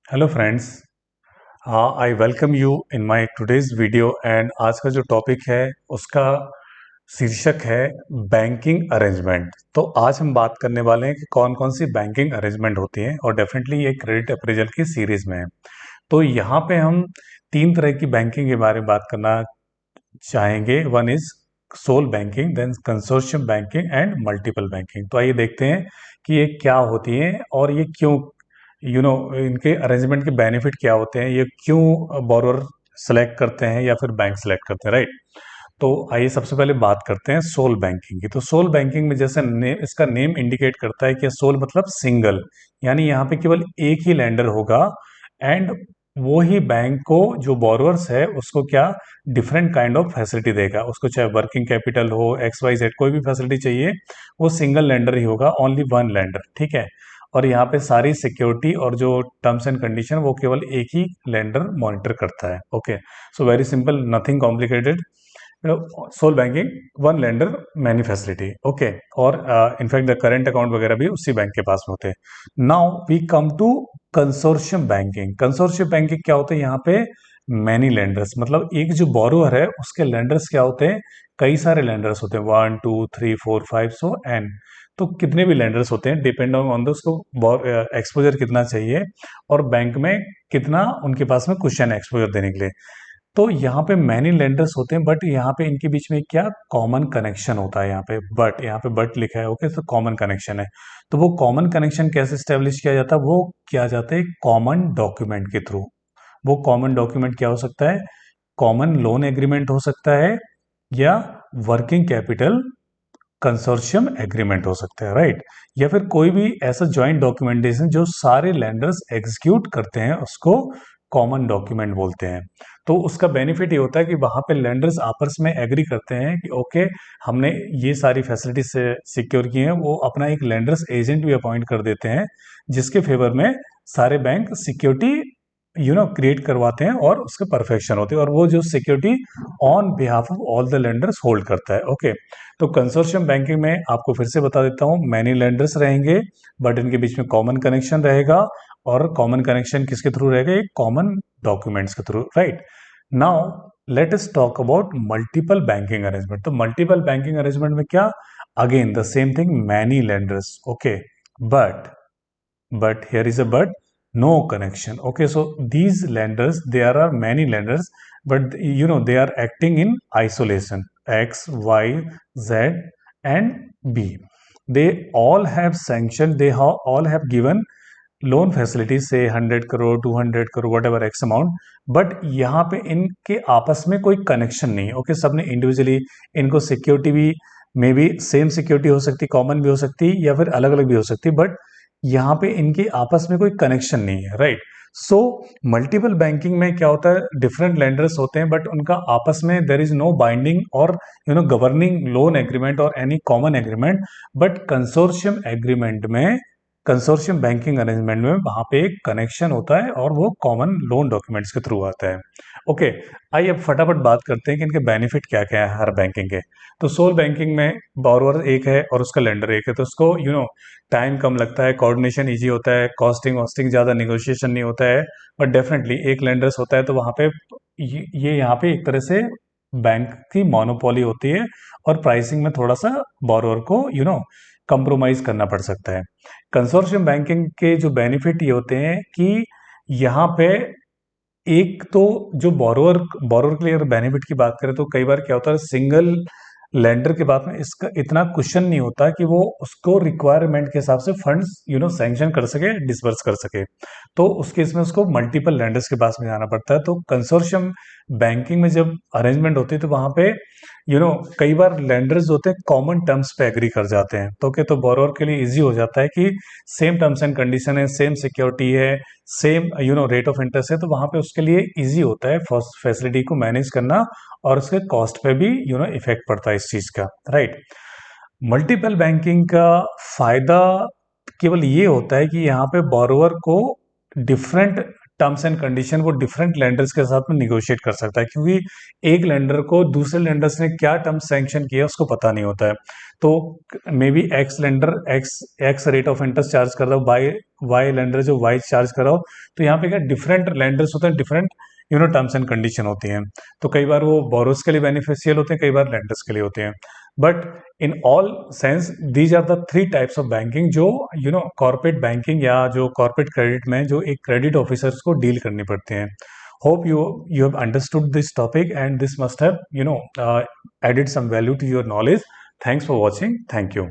Hello friends, I welcome you in my today's video and आज का जो topic है उसका शीर्षक है बैंकिंग अरेंजमेंट। तो आज हम बात करने वाले हैं कि कौन कौन सी बैंकिंग अरेंजमेंट होती हैं और डेफिनेटली ये क्रेडिट अप्रेजल की सीरीज में है। तो यहाँ पे हम तीन तरह की बैंकिंग के बारे में बात करना चाहेंगे। One is sole banking, then consortium banking and multiple banking. तो आइए देखते हैं कि ये क्या होती है और ये क्यों इनके अरेंजमेंट के बेनिफिट क्या होते हैं, ये क्यों बोरोअर सेलेक्ट करते हैं या फिर बैंक सेलेक्ट करते हैं, राइट। तो आइए सबसे पहले बात करते हैं सोल बैंकिंग की। तो सोल बैंकिंग में जैसे इसका नेम इंडिकेट करता है कि सोल मतलब सिंगल, यानी यहाँ पे केवल एक ही लेंडर होगा एंड वो ही बैंक को जो बोरोअर्स है उसको क्या डिफरेंट काइंड ऑफ फैसिलिटी देगा। उसको चाहे वर्किंग कैपिटल हो, एक्स वाई जेड कोई भी फैसिलिटी चाहिए, वो सिंगल लेंडर ही होगा, ओनली वन लेंडर, ठीक है। और यहाँ पे सारी सिक्योरिटी और जो टर्म्स एंड कंडीशन वो केवल एक ही लेंडर मॉनिटर करता है। Okay, so very simple, nothing complicated. Sole banking, one lender, many facility, okay. और इनफैक्ट द करेंट अकाउंट वगैरह भी उसी बैंक के पास में होते हैं। Now we come to consortium banking. Consortium banking क्या होते हैं? यहाँ पे मैनी लेंडर्स, मतलब एक जो बोरोअर है उसके लेंडर्स क्या होते हैं? कई सारे लेंडर्स होते हैं, 1 2 3 4 5, सो एन। तो कितने भी लेंडर्स होते हैं, डिपेंड ऑन द उसको एक्सपोजर कितना चाहिए और बैंक में कितना उनके पास में कुशन एक्सपोजर देने के लिए। तो यहाँ पे मैनी लेंडर्स होते हैं, बट यहाँ पे इनके बीच में क्या कॉमन कनेक्शन होता है। यहाँ पे बट लिखा है, ओके, तो कॉमन कनेक्शन है। तो वो कॉमन कनेक्शन कैसे स्टेब्लिश किया जाता है? वो किया जाता है कॉमन डॉक्यूमेंट के थ्रू। वो कॉमन डॉक्यूमेंट क्या हो सकता है? कॉमन लोन एग्रीमेंट हो सकता है या वर्किंग कैपिटल कंसोर्शियम एग्रीमेंट हो सकता है, राइट। या फिर कोई भी ऐसा ज्वाइंट डॉक्यूमेंटेशन जो सारे लैंडर्स एग्जीक्यूट करते हैं उसको कॉमन डॉक्यूमेंट बोलते हैं। तो उसका बेनिफिट ये होता है कि वहां पे लैंडर्स आपस में एग्री करते हैं कि ओके, हमने ये सारी फैसिलिटी से सिक्योर की हैं। वो अपना एक लैंडर्स एजेंट भी अपॉइंट कर देते हैं जिसके फेवर में सारे बैंक सिक्योरिटी क्रिएट करवाते हैं और उसके परफेक्शन होते हैं, और वो जो security on behalf of all the lenders hold करता है। ओके, तो कंसोर्शियम बैंकिंग में आपको फिर से बता देता हूँ, मैनी लेंडर्स रहेंगे बट इनके बीच में कॉमन कनेक्शन रहेगा। और कॉमन कनेक्शन किसके थ्रू रहेगा? एक कॉमन डॉक्यूमेंट्स के through, right. Now let us talk about multiple banking arrangement. तो मल्टीपल बैंकिंग अरेंजमेंट में क्या? Again the same thing, many lenders, okay, but here is a but, no connection. Okay, so these lenders, there are many lenders, but they are acting in isolation. X, Y, Z and B, they all have sanctioned, all have given loan facility से 100 crore, 200 crore, what ever x amount, but यहाँ पे इनके आपस में कोई connection नहीं है। Okay, सबने इंडिविजुअली इनको सिक्योरिटी भी, मे बी सेम सिक्योरिटी हो सकती, कॉमन भी हो सकती या फिर अलग अलग भी हो सकती, बट यहाँ पे इनके आपस में कोई कनेक्शन नहीं है, राइट। सो मल्टीपल बैंकिंग में क्या होता है? डिफरेंट लेंडर्स होते हैं बट उनका आपस में देर इज नो बाइंडिंग और गवर्निंग लोन एग्रीमेंट और any common agreement. But consortium agreement में, कंसोर्शियम बैंकिंग अरेंजमेंट में वहां पे एक कनेक्शन होता है और वो कॉमन लोन डॉक्यूमेंट्स के थ्रू आता है। ओके, आइए अब फटाफट बात करते हैं कि इनके बेनिफिट क्या क्या है हर बैंकिंग के। तो सोल बैंकिंग में बोरोअर एक है और उसका लेंडर एक है, तो उसको टाइम कम लगता है, कोऑर्डिनेशन इजी होता है, कॉस्टिंग वॉस्टिंग ज़्यादा निगोशिएशन नहीं होता है। बट डेफिनेटली एक लेंडर्स होता है तो वहाँ पे ये यहाँ पे एक तरह से बैंक की मोनोपोली होती है और प्राइसिंग में थोड़ा सा बोरोअर को कंप्रोमाइज करना पड़ सकता है। कंसोर्शियम बैंकिंग के जो बेनिफिट ये होते हैं कि यहाँ पे एक तो जो बोरोअर बोरोअर के लिए अगर बेनिफिट की बात करें तो कई बार क्या होता है, सिंगल लेंडर के बाद में इसका इतना क्वेश्चन नहीं होता कि वो उसको रिक्वायरमेंट के हिसाब से फंड्स सैंक्शन कर सके, डिसबर्स कर सके। तो उस केस में उसको मल्टीपल लेंडर्स के पास में जाना पड़ता है। तो कंसोर्शियम बैंकिंग में जब अरेंजमेंट होती है तो वहां पे कई बार लेंडर्स होते हैं कॉमन टर्म्स पे एग्री कर जाते हैं, तो क्या, तो बोरोअर के लिए इजी हो जाता है कि सेम टर्म्स एंड कंडीशन है, सेम सिक्योरिटी है, सेम रेट ऑफ इंटरेस्ट है, तो वहां पे उसके लिए इजी होता है फैसिलिटी को मैनेज करना और उसके कॉस्ट पे भी इफेक्ट पड़ता है इस चीज का, राइट। मल्टीपल बैंकिंग का फायदा केवल ये होता है कि यहाँ पे बोरोअर को डिफरेंट टर्म्स एंड कंडीशन वो डिफरेंट लेंडर्स के साथ में निगोशिएट कर सकता है, क्योंकि एक लेंडर को दूसरे लेंडर्स ने क्या टर्म्स सैंक्शन किया उसको पता नहीं होता है। तो may be x lender x rate of interest charge कर रहा हो, बाई वाई लेंडर जो वाई चार्ज कर रहा हो। तो यहाँ पे क्या डिफरेंट लेंडर्स होते हैं, डिफरेंट टर्म्स एंड कंडीशन होती हैं। तो कई बार वो बोरोस के लिए बेनिफिशियल होते हैं, कई बार लेंडर्स के लिए होते हैं। But in all sense these are the three types of banking जो कॉर्पोरेट बैंकिंग या जो कॉर्पोरेट क्रेडिट में जो एक क्रेडिट ऑफिसर्स को डील करनी पड़ते हैं। Hope you have understood this topic, and this must have added some value to your knowledge. Thanks for watching. Thank you.